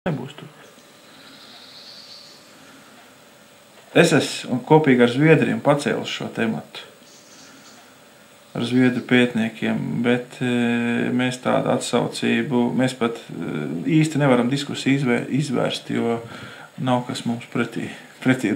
nebūs tur. Es esmu kopīgi ar zviedriem pacēlis šo tematu. Ar zviedru pētniekiem, bet mēs tādu atsaucību, mēs pat īsti nevaram diskusiju izvērst, jo nav kas mums pretī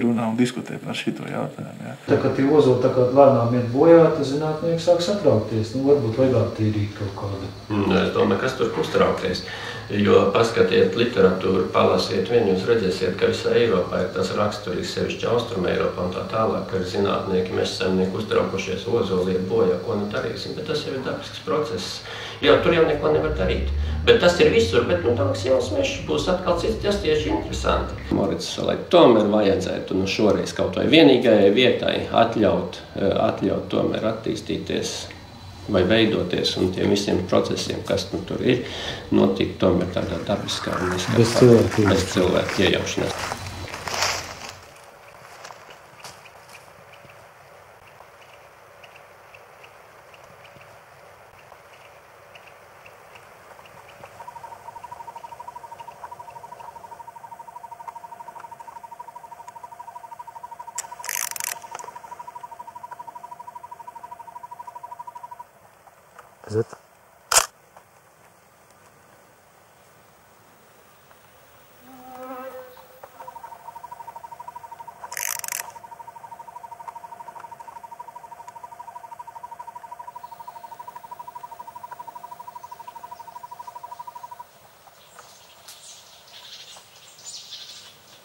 runā un diskutē par šito jautājumu. Jā. Tā kā tie ozoli tā kā lēnām iet bojā, tad zinātnieki sāk satraukties. Varbūt vajag attīrīt kaut kādu. Es domāju, kas tur uztraukties. Jo paskatiet literatūru, palasiet viņu, jūs redzēsiet, ka visā Eiropā ir tas raksturīgs, sevišķi Austrum Eiropā un tā tālāk, ka ir zinātnieki, mežsaimnieki uztraukušies, ozoli iet bojā, ko nu darīsim. Bet tas jau ir dabisks process. Jo tur jau neko nevar darīt. Bet tas ir visur, bet tāds jauns mežs būs atkal cits, tas tieši interesanti. Moricas salai tomēr vajadzētu šoreiz kaut vai vienīgajai vietai atļaut tomēr attīstīties vai veidoties un tiem visiem procesiem, kas tur ir, notikt tomēr tādā dabiskā un bez cilvēku iejaušanās. Zet.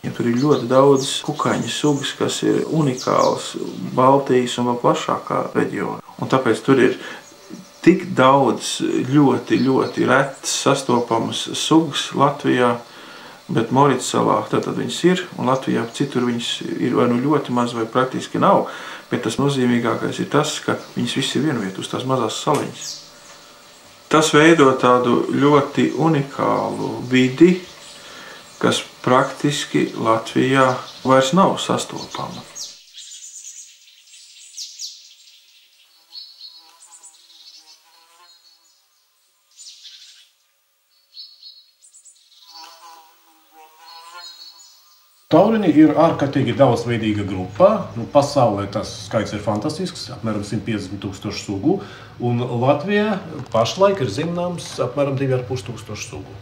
Ja tur ir ļoti daudz kukaiņu sugas, kas ir unikāls Baltijas un vēl plašākā reģionā. Un tāpēc tur ir tik daudz ļoti retas sastopamas sugas Latvijā, bet Moricas salā tātad viņas ir, un Latvijā citur viņas ir vai nu ļoti maz vai praktiski nav, bet tas nozīmīgākais ir tas, ka viņas viss ir vienviet uz tās mazās saliņas. Tas veido tādu ļoti unikālu vidi, kas praktiski Latvijā vairs nav sastopama. Tauriņi ir ārkārtīgi daudzveidīga grupa. Pasaulē tas skaits ir fantastisks, apmēram 150,000 sugu. Un Latvijā pašlaik ir zināms apmēram 2,5 sugu.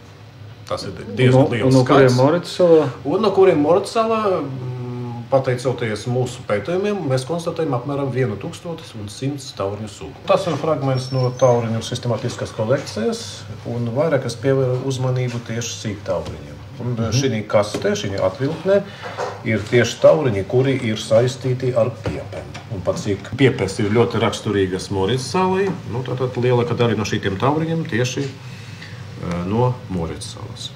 Tas ir diezgan liels skaits. Un no kuriem Moricas salā? Un no kuriem Moricas salā, pateicoties mūsu pētījumiem, mēs konstatējam apmēram 1100 tauriņu sugu. Tas ir fragments no tauriņu sistemātiskas kolekcijas un vairāk kas pievēr uzmanību tieši sīktauriņiem. Un šī kastē, šī atvilknē ir tieši tauriņi, kuri ir saistīti ar piepēm. Un pat cik piepēs ir ļoti raksturīgas Moricas salai, tātad lielākā daļa no šīm tauriņiem tieši no Moricas salas.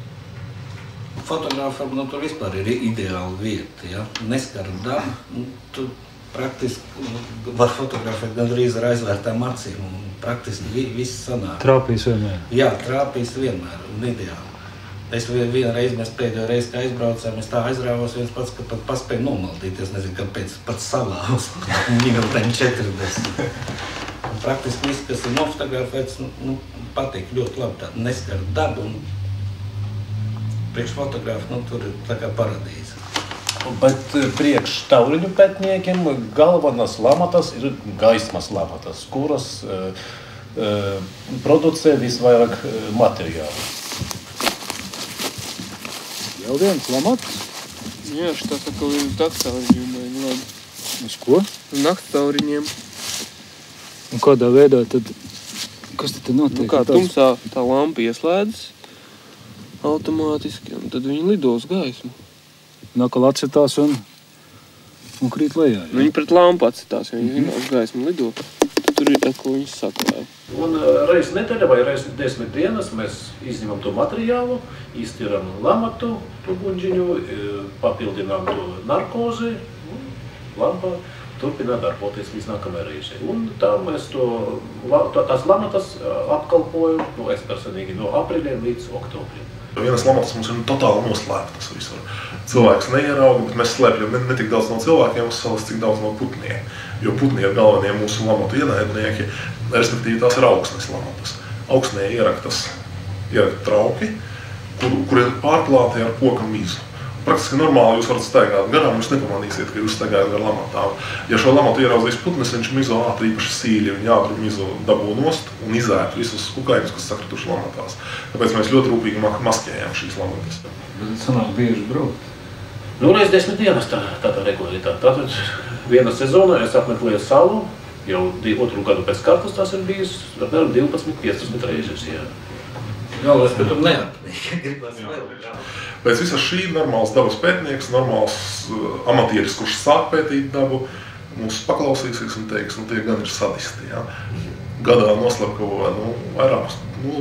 Fotogrāfam tur vispār ir ideāla vieta, ja? Neskar dabu, tu praktiski var fotografēt gandrīz ar aizvērtām acīm un praktiski viss sanāk. Trāpīs vienmēr? Jā, trāpīs vienmēr un ideāli. Es vienreiz, mēs pēdējo reizi, kā aizbraucām, es tā aizrāvos viens pats, ka pat paspēju nomaldīt. Es nezinu, kāpēc pats salā uz minūtēm 40. Un praktiski viss, kas ir nofotografēts, patīk ļoti labi. Tā neskar dabu un priekš fotografu, tur ir tā kā paradīze. Bet priekš tauriņu pētniekiem galvenās lamatas ir gaismas lamatas, kuras producē visvairāk materiālu. Jau viens lamats? Jā, šitās atkal ir uz nakttauriņiem, labi. Uz ko? Uz nakttauriņiem. Un kādā veidā tad, kas tad notiek? Kā tumsā tā lampa ieslēdzas automātiski, un tad viņi lido uz gaismu. Nakal atcitās un krīt lejā, jā? Viņi pret lampu atcitās, ja viņi uz gaismu lido. Tur ir tā, ko viņi saklāja. Un reiz nedēļa vai reiz 10 dienas mēs izņemam to materiālu, iztiram lamatu, to guņģiņu, papildinām to narkozi, un lampa turpina darboties līdz nākamajai reizei. Un tā mēs tās lamatas apkalpojam, es personīgi no aprīļiem līdz oktobrim. Vienas lamatas mums ir totāli noslēptas visur. Cilvēks neierauga, bet mēs slēpjam ne tik daudz no cilvēkiem uz salas, cik daudz no putniem. Jo putni ir galvenie mūsu lamatu ienaidnieki, respektīvi tās ir augsnes lamatas. Augsnē ierakta trauki, kur ir pārklāti ar koka mizu. Praktiski normāli jūs varat staigāt garām, jūs nepamanīsiet, ka jūs staigājat gar lamatām. Ja šo lamatu ieraudzīs putnes, viņš mizo ātri īpaši sīļi, viņa ātri mizo dabū nost un izēt visus kukaiņus, kas sakrituši lamatās. Tāpēc mēs ļoti rūpīgi maskējam šīs lamatas. Bet sanāk bieži braukt. Nu, reiz 10 dienas tā regularitāte. Tātad vienā sezonā es apmeklēju salu, jau 2 gadu pēc kārtas tās ir bijis apmēram 12-15 reizes. Galvenais, ka tur neapnīgi. Gribas vēl. Pēc visa šī normāls dabas pētnieks, normāls amatieris, kurš sāk pētīt dabu, mūs paklausīsies un teiks, tie gan ir sadisti. Ja? Gadā noslapkavo vairākus,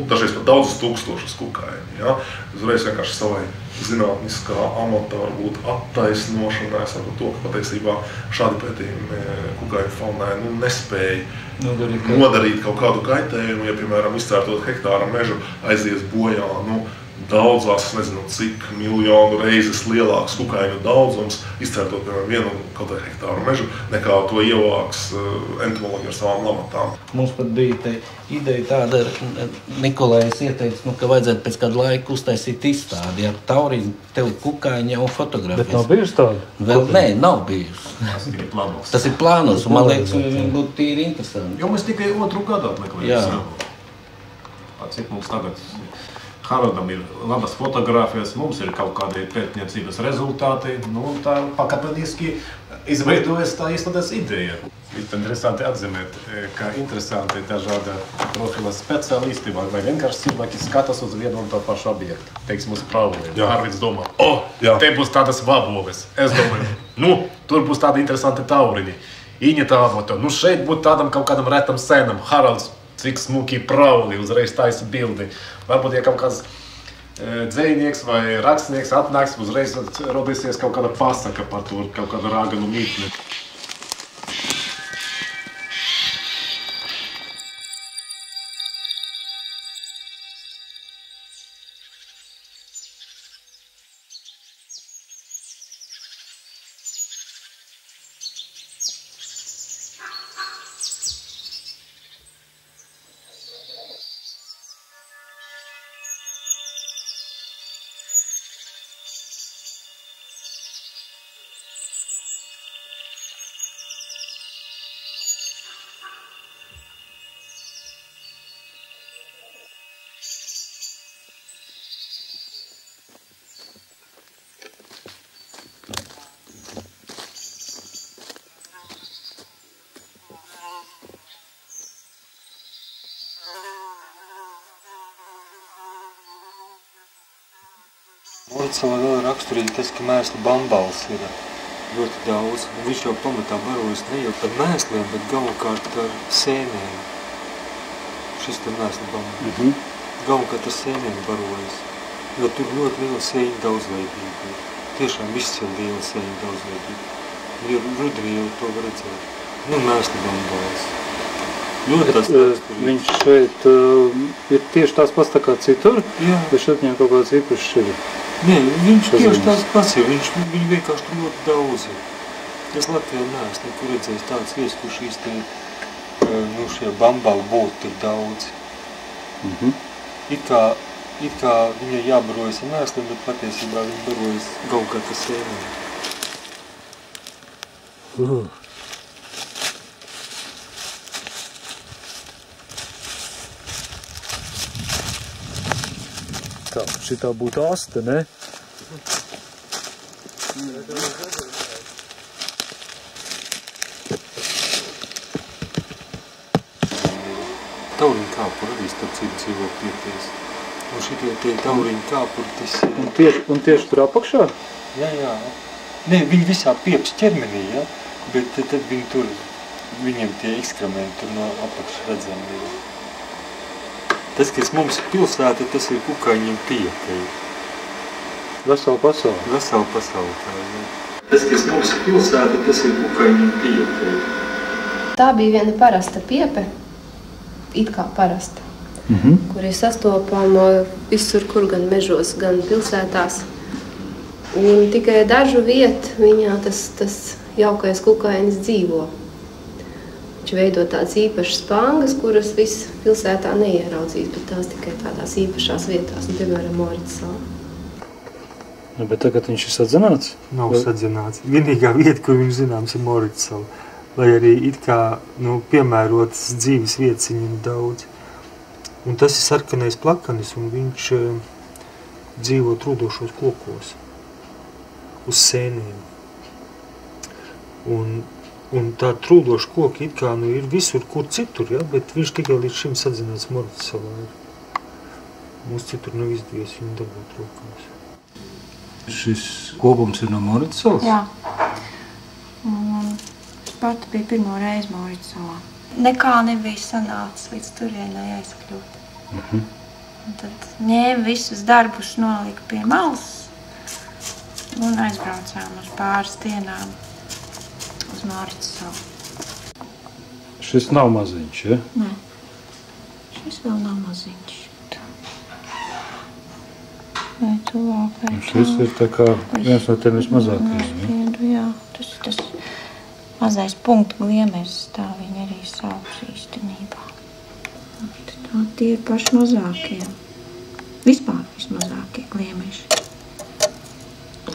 dažreiz pat daudzus tūkstošus kukaiņu. Ja? Uzreiz vienkārši savai zinātniskā amata varbūt attaisnošanai, ar to, ka patiesībā šādi pētījumi kukaiņu faunai nespēja nodarīt kaut kādu kaitējumu, ja, piemēram, izcērtot hektāra mežu aizies bojā, daudzās, nezinu, cik miljonu reizes lielāks kukaiņu daudzums, izcērtot, piemēram, 1 kaut kādu hektāru mežu, nekā to ievāks entomologi ar savām lamatām. Mums pat bija te ideja tāda, Nikolais ieteica, ka vajadzētu pēc kādu laiku uztaisīt izstādi, ja tauriņi, tev kukaiņi jau fotografijas. Bet nav bijusi tāda? Vēl nē, nav bijusi. Tas ir plānos, un man liekas, būtu tīri interesanti. Jo mēs tikai 2 gadu apmeklējam. Cik mums tagad Haraldam ir labas fotogrāfijas, mums ir kaut kādi pētniecības rezultāti, tā pakāpeniski izveidojas tā izstādes ideja. Ir interesanti atzīmēt, ka interesanti dažāda profila speciālisti vai vienkārši cilvēki skatās uz vienu un to pašu objektu. Teiksim, uz prauliem. Haralds domā, te būs tādas vaboles. Es domāju, tur būs tādi interesanti tauriņi. Viņi tā moto, šeit būtu tādam kaut kādam retam sēnam. Haralds, cik smuki prauli, uzreiz taisa bildi. Varbūt, ja kaut kāds dzejnieks vai rakstnieks atnāks, uzreiz rodīsies kaut kāda pasaka par to, kaut kāda rāganu mītne. Moricava vēl ir raksturīgi tas, ka mēslu bambals ir ļoti daudz. Viņš jau pamatā barojas ne jau par mēsliem, bet galvenokārt ar sēnēm. Šis te mēslu bambals. Galvenokārt ar sēnēm barojas. Jo tur ļoti liela sēņu daudzveidība ir. Tiešām izcili liela sēņu daudzveidība. Jo rudenī jau to var redzēt. Mēslu bambals. Ļoti tas viņš šeit ir tieši tās pats tā kā citur? Jā. Vai šeit viņam kaut kāds īpašs ir? Nē, viņš tieši tās pats ir. Viņi vienkārši tur ļoti daudz ir. Es Latvijā neesmu nekur redzējis tāds vietas, kur šīs te, šie bambali būtu tik daudz. It kā viņai jābarojas ar mēsliem, bet patiesībā viņi barojas galvenokārt ar sēnēm. Tā, šitā būtu aste, ne? Tauriņu kāpuri arī starp citu dzīvo pieties. Un šitie tie tauriņu kāpuri, tas ir... Un tieši tur apakšā? Jā. Nē, viņi visā pieps ķermenī, ja? Bet tad viņi tur, viņiem tie ekskrementi tur no apakšas redzami ir. Tas, kas mums ir pilsēta, tas ir kukaiņiem piekai. Vesela pasaule? Vesela pasaule, tā, jā. Tas, kas mums ir pilsēta, tas ir kukaiņiem piekai. Tā bija viena parasta piepe, it kā parasta, kur ir sastopama visur, kur gan mežos, gan pilsētās. Un tikai dažu vietu viņā tas jaukais kukainis dzīvo. Viņš veido tādas īpašas spangas, kuras viss pilsētā neieraudzīs, bet tās tikai tādās īpašās vietās, piemēram, Moricavā. Bet tagad viņš ir sadzināts? Nav sadzināts. Vienīgā vieta, kur viņš zināms, ir Morits sala. Lai arī it kā, piemērotas dzīves vietas viņam daudz. Un tas ir sarkanais plakanis, un viņš dzīvo trūdošos kokos. Uz sēniem. Un tā trūdoša koka it kā ir visur, kur citur, ja? Bet viņš tikai līdz šim sadzināts Morits salā ir. Mums citur nav izdevies viņu dabūt rokās. Šis kopums ir no Morits salas? Jā. Es pati biju pirmo reizi Morits salā. Nekā nebija sanācis līdz turienai aizkļūt. Un tad ņēma visus darbus, nolika pie malas un aizbraucām uz pāris dienām uz Morits salu. Šis nav maziņš, ja? Nē, šis vēl nav maziņš. Vai tuvāk, vai tā. Šis ir tā kā viens no tiem vismazākajiem, jā? Tas ir tas mazais punktu gliemežs, tā viņi arī sauc īstenībā. Tā tie ir paši mazākie. Vispār vismazākie gliemeži.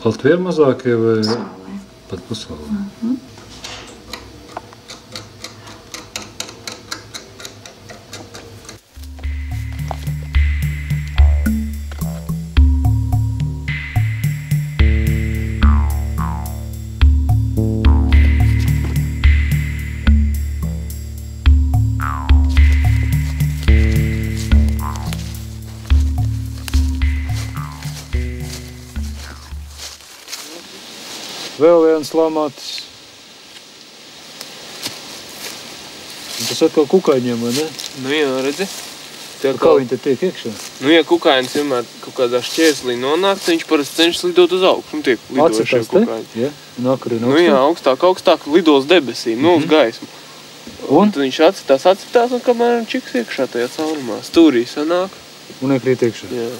Latvijā mazākie vai Pasaulē. pat pasaulē? Vēl viens lamātis. Tas atkal kukaiņiem, vai ne? Nu jā, redzi. Kā viņi te tiek iekšā? Nu ja kukainis vienmēr kaut kādā šķērslī nonāk, tad viņš parasti cenšas lidot uz augšu. Un tiek lidošie kukaiņi. Ja? Nāk arī no Nu jā, augstāk lido uz debesīm, uz gaismu. Un tad viņš atcitās un kamēr čiks iekšā tajā caurumā. Stūrī sanāk. Un iekrīt iekšā. Jā.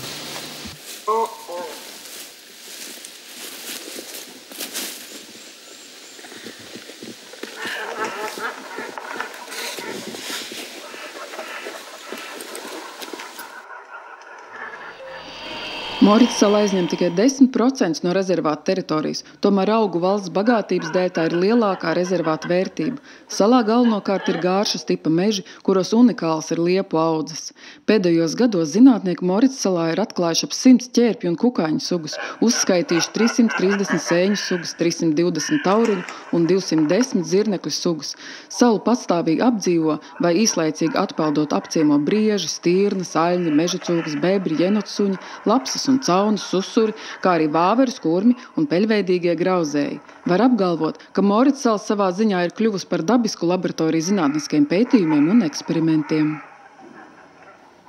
Morits sala aizņem tikai 10% no rezervāta teritorijas, tomēr augu valsts bagātības dēļ tā ir lielākā rezervāta vērtība. Salā galvenokārt ir gāršas tipa meži, kuros unikāls ir liepu audzes. Pēdējos gados zinātnieki Morits salā ir atklājuši ap 100 ķērpju un kukaiņu sugas, uzskaitījuši 330 sēņu sugas, 320 tauriņu un 210 zirnekļu sugas. Salu patstāvīgi apdzīvo vai īslaicīgi atpeldot apciemo brieži, stirnas, aļņi, mežacūkas, bebri, jenotsuņi, lapsas un caunu, susuri, kā arī vāveres, kurmi un peļveidīgie grauzēji. Var apgalvot, ka Morits sala savā ziņā ir kļuvusi par dabisku laboratoriju zinātniskiem pētījumiem un eksperimentiem.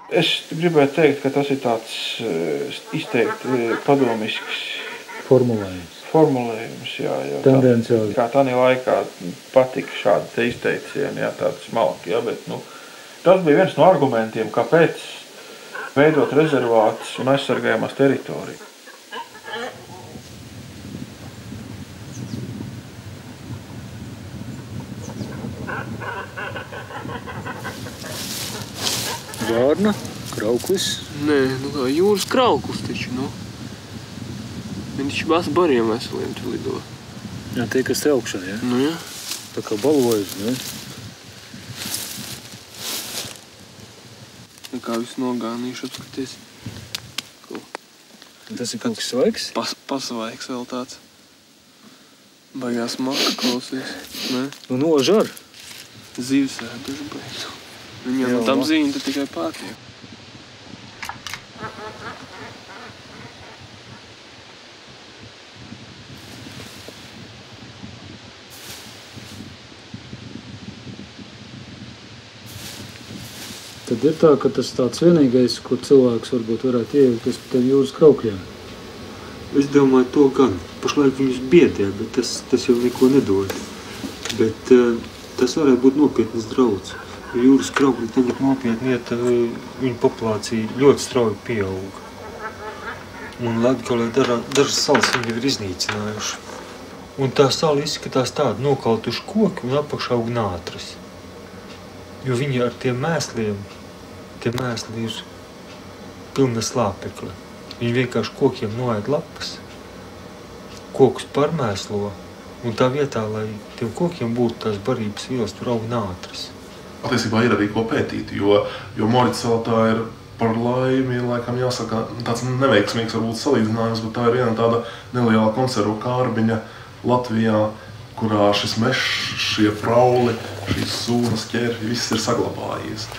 Es gribētu teikt, ka tas ir tāds izteikti padomisks formulējums, jā. Tendenciāli. Kā tādā laikā patika šādi te izteicieni, jā, tāds smalki, jā, bet, tas bija viens no argumentiem, kāpēc veidot rezervātus un aizsargājamās teritorijas. Vārna, krauklis. Nē, kā jūras krauklis taču, Viņš maz bariem veseliem tu lido. Jā, tie, kas te augšā, jā? Nu, jā. Tā kā balvojas, ne? Kā visu nogānīšu, apskaties. Tas ir kaut kas svaigs? Pasvaigs vēl tāds. Baigās maka klausies. Ne? Nu, nožar. Zivs ēduši baigs. Viņam no tam zīņu tad tikai pārtiek. Tad ir tā, ka tas tāds vienīgais, kur cilvēks varbūt varētu iejaukties par tiem jūras kraukļiem. Es domāju, to gan. Pašlaik viņus biedē, bet tas jau neko nedod. Bet tas varētu būt nopietnas draudz. Jūras kraukļi tagad nopietni iet, viņu populācija ļoti strauji pieauga. Un Latgalē dažas salas viņi ir iznīcinājuši. Un tā sala izskatās tāda nokautuši koki un apakšā aug nātras. Jo viņi ar tiem mēsliem, tie mēsli ir pilna slāpekli. Viņi vienkārši kokiem noēd lapas kokus pārmēslo, un tā vietā, lai tiem kokiem būtu tās barības vielas, tur aug nātris. Patiesībā ir arī ko pētīt, jo Morits salā tā ir par laimi, laikam jāsaka, tāds neveiksmīgs varbūt salīdzinājums, bet tā ir viena tāda neliela konservu kārbiņa Latvijā, kurā šis mežs, šie prauli, šīs sūnas, ķērvi, viss ir saglabājies.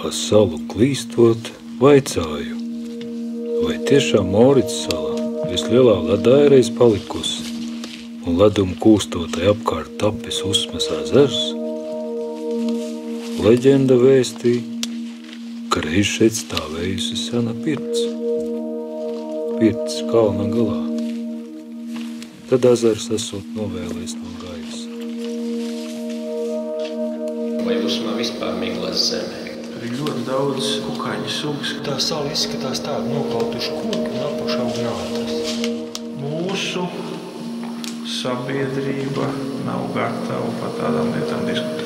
Pa salu klīstot, vaicāju, vai tiešām Morits salā vislielā ledā ir reiz palikusi un ledumu kūstotai apkārt tapis Usmas ezers? Leģenda vēstīja, ka reiz šeit stāvējusi sena pirts. Pirts kalna galā. Tad ezers esot novēlējis no gaisa. Vai Usmā vispār miglas zemē? Ir ļoti daudz kukaiņu sugas. Tā sala izskatās tāda nokautuši koki un apakšā aug nātris. Mūsu sabiedrība nav gatava par tādām lietām diskutēt.